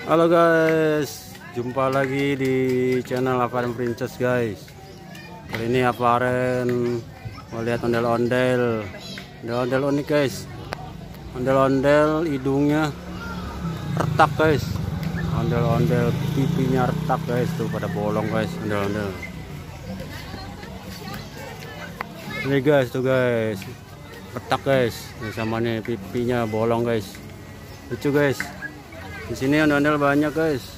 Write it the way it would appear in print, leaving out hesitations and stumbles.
Halo guys, jumpa lagi di channel Aparen Princess guys. Kali ini Aparen mau lihat ondel-ondel unik guys. Ondel-ondel hidungnya retak guys. Ondel-ondel pipinya retak guys, tuh pada bolong guys ondel-ondel. Ini guys, tuh guys, retak guys. Ini sama nih pipinya bolong guys. Lucu guys. Di sini ondel-ondel banyak guys.